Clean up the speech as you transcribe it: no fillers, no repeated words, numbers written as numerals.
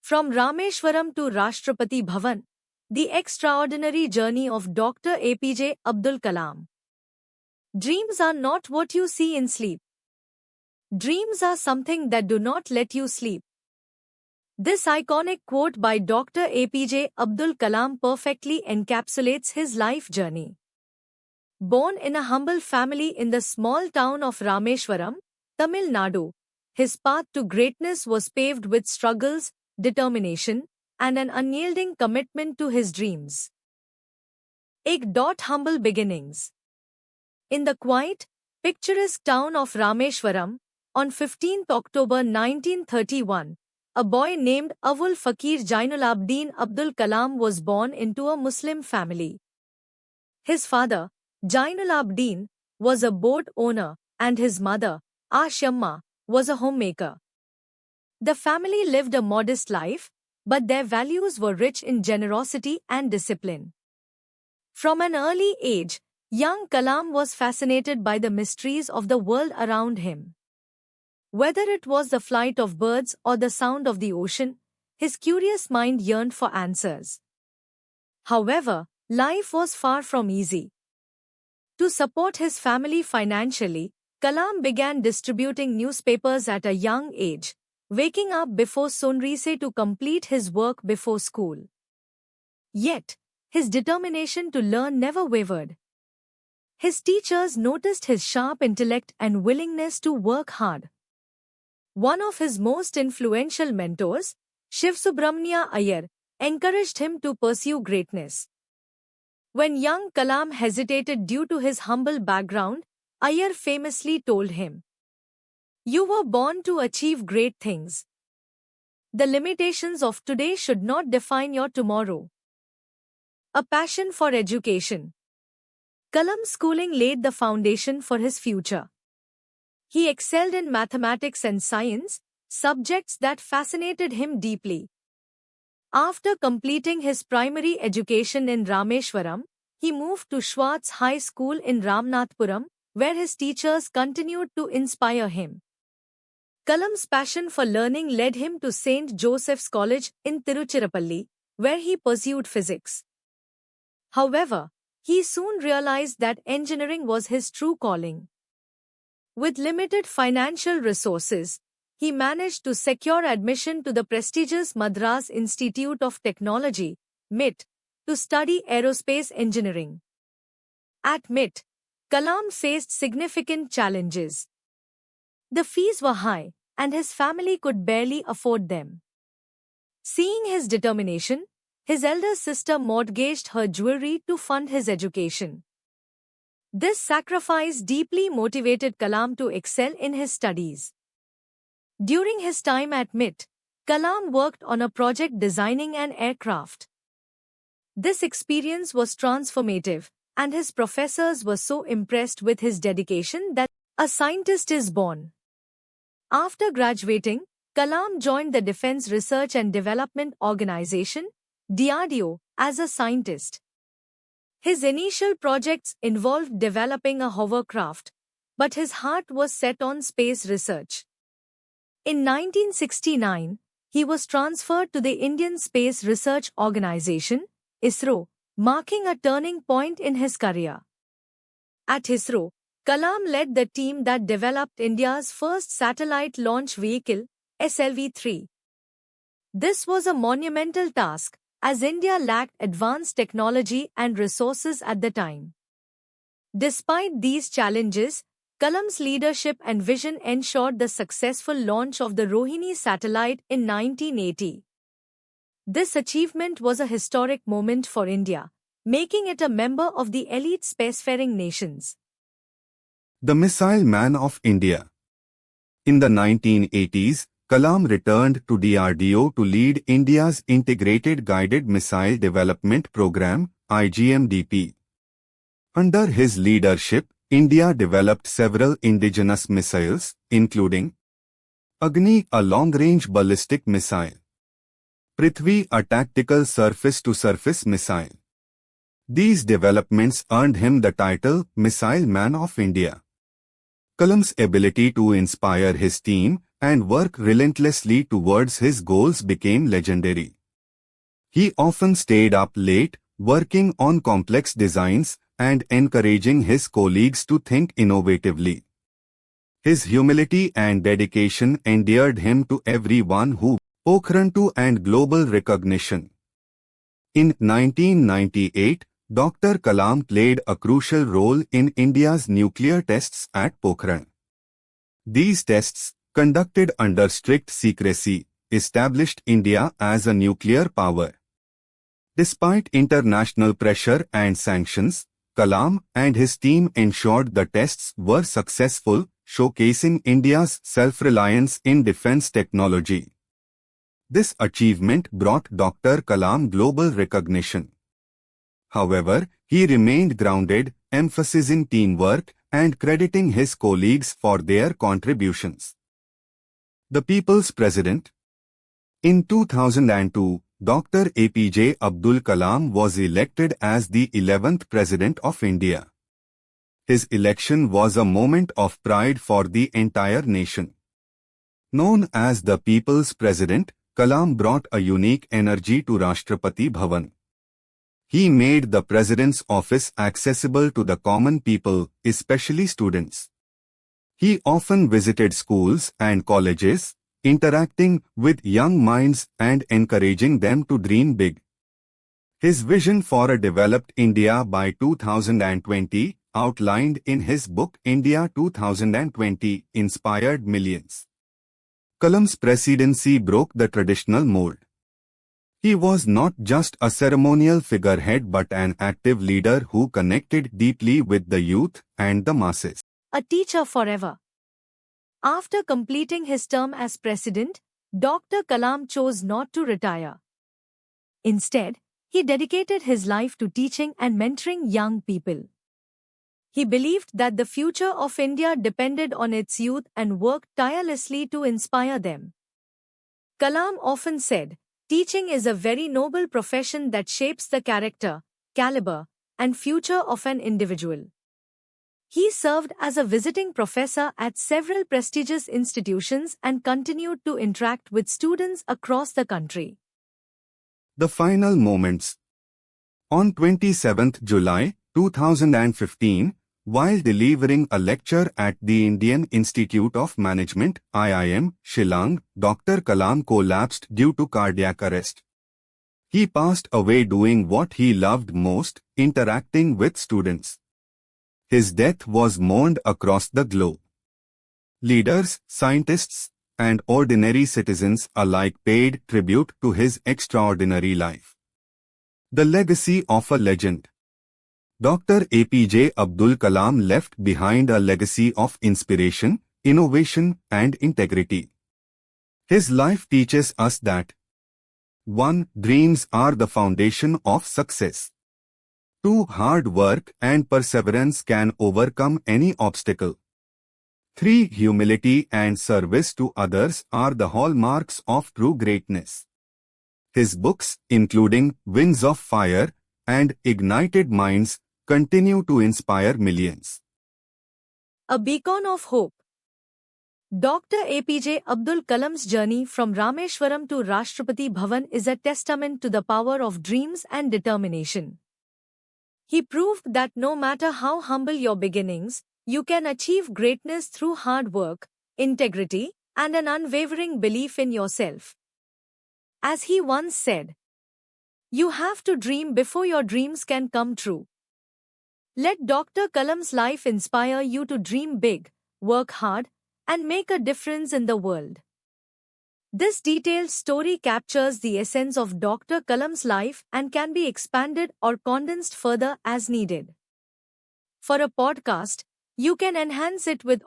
From Rameshwaram to Rashtrapati Bhavan, the extraordinary journey of Dr. APJ Abdul Kalam. Dreams are not what you see in sleep. Dreams are something that do not let you sleep. This iconic quote by Dr. APJ Abdul Kalam perfectly encapsulates his life journey. Born in a humble family in the small town of Rameshwaram, Tamil Nadu, his path to greatness was paved with struggles, determination, and an unyielding commitment to his dreams. Humble beginnings. In the quiet, picturesque town of Rameshwaram, on 15th October 1931, a boy named Avul Fakir Jainulabdin Abdul Kalam was born into a Muslim family. His father, Jainulabdin, was a boat owner, and his mother, Ashamma, was a homemaker. The family lived a modest life, but their values were rich in generosity and discipline. From an early age, young Kalam was fascinated by the mysteries of the world around him. Whether it was the flight of birds or the sound of the ocean, his curious mind yearned for answers. However, life was far from easy. To support his family financially, Kalam began distributing newspapers at a young age, waking up before sunrise to complete his work before school. Yet, his determination to learn never wavered. His teachers noticed his sharp intellect and willingness to work hard. One of his most influential mentors, Shivsubramania Iyer, encouraged him to pursue greatness. When young Kalam hesitated due to his humble background, Iyer famously told him, "You were born to achieve great things. The limitations of today should not define your tomorrow." A passion for education. Kalam's schooling laid the foundation for his future. He excelled in mathematics and science, subjects that fascinated him deeply. After completing his primary education in Rameshwaram, he moved to Schwartz High School in Ramnathpuram, where his teachers continued to inspire him. Kalam's passion for learning led him to St. Joseph's College in Tiruchirappalli, where he pursued physics. However, he soon realized that engineering was his true calling. With limited financial resources, he managed to secure admission to the prestigious Madras Institute of Technology, MIT, to study aerospace engineering. At MIT, Kalam faced significant challenges. The fees were high, and his family could barely afford them. Seeing his determination, his elder sister mortgaged her jewelry to fund his education. This sacrifice deeply motivated Kalam to excel in his studies. During his time at MIT, Kalam worked on a project designing an aircraft. This experience was transformative, and his professors were so impressed with his dedication that a scientist is born. After graduating, Kalam joined the Defense Research and Development Organization, DRDO, as a scientist. His initial projects involved developing a hovercraft, but his heart was set on space research. In 1969, he was transferred to the Indian Space Research Organization, ISRO, marking a turning point in his career. At ISRO, Kalam led the team that developed India's first satellite launch vehicle, SLV-3. This was a monumental task, as India lacked advanced technology and resources at the time. Despite these challenges, Kalam's leadership and vision ensured the successful launch of the Rohini satellite in 1980. This achievement was a historic moment for India, making it a member of the elite spacefaring nations. The Missile Man of India. In the 1980s, Kalam returned to DRDO to lead India's Integrated Guided Missile Development Program, IGMDP. Under his leadership, India developed several indigenous missiles, including Agni, a long-range ballistic missile; Prithvi, a tactical surface-to-surface missile. These developments earned him the title Missile Man of India. Kalam's ability to inspire his team, and work relentlessly towards his goals became legendary. He often stayed up late, working on complex designs and encouraging his colleagues to think innovatively. His humility and dedication endeared him to everyone who Pokhran 2 and global recognition. In 1998, Dr. Kalam played a crucial role in India's nuclear tests at Pokhran. These tests, conducted under strict secrecy, established India as a nuclear power. Despite international pressure and sanctions, Kalam and his team ensured the tests were successful, showcasing India's self-reliance in defense technology. This achievement brought Dr. Kalam global recognition. However, he remained grounded, emphasizing teamwork and crediting his colleagues for their contributions. The People's President. In 2002, Dr. APJ Abdul Kalam was elected as the 11th President of India. His election was a moment of pride for the entire nation. Known as the People's President, Kalam brought a unique energy to Rashtrapati Bhavan. He made the President's office accessible to the common people, especially students. He often visited schools and colleges, interacting with young minds and encouraging them to dream big. His vision for a developed India by 2020, outlined in his book India 2020, inspired millions. Kalam's presidency broke the traditional mold. He was not just a ceremonial figurehead but an active leader who connected deeply with the youth and the masses. A teacher forever. After completing his term as president, Dr. Kalam chose not to retire. Instead, he dedicated his life to teaching and mentoring young people. He believed that the future of India depended on its youth and worked tirelessly to inspire them. Kalam often said, "Teaching is a very noble profession that shapes the character, caliber, and future of an individual." He served as a visiting professor at several prestigious institutions and continued to interact with students across the country. The final moments. On 27th July 2015, while delivering a lecture at the Indian Institute of Management, IIM, Shillong, Dr. Kalam collapsed due to cardiac arrest. He passed away doing what he loved most, interacting with students. His death was mourned across the globe. Leaders, scientists, and ordinary citizens alike paid tribute to his extraordinary life. The legacy of a legend. Dr. APJ Abdul Kalam left behind a legacy of inspiration, innovation, and integrity. His life teaches us that 1. Dreams are the foundation of success. 2. Hard work and perseverance can overcome any obstacle. 3. Humility and service to others are the hallmarks of true greatness. His books, including Wings of Fire and Ignited Minds, continue to inspire millions. A beacon of hope. Dr. APJ Abdul Kalam's journey from Rameshwaram to Rashtrapati Bhavan is a testament to the power of dreams and determination. He proved that no matter how humble your beginnings, you can achieve greatness through hard work, integrity, and an unwavering belief in yourself. As he once said, "You have to dream before your dreams can come true." Let Dr. Kalam's life inspire you to dream big, work hard, and make a difference in the world. This detailed story captures the essence of Dr. Kalam's life and can be expanded or condensed further as needed. For a podcast, you can enhance it with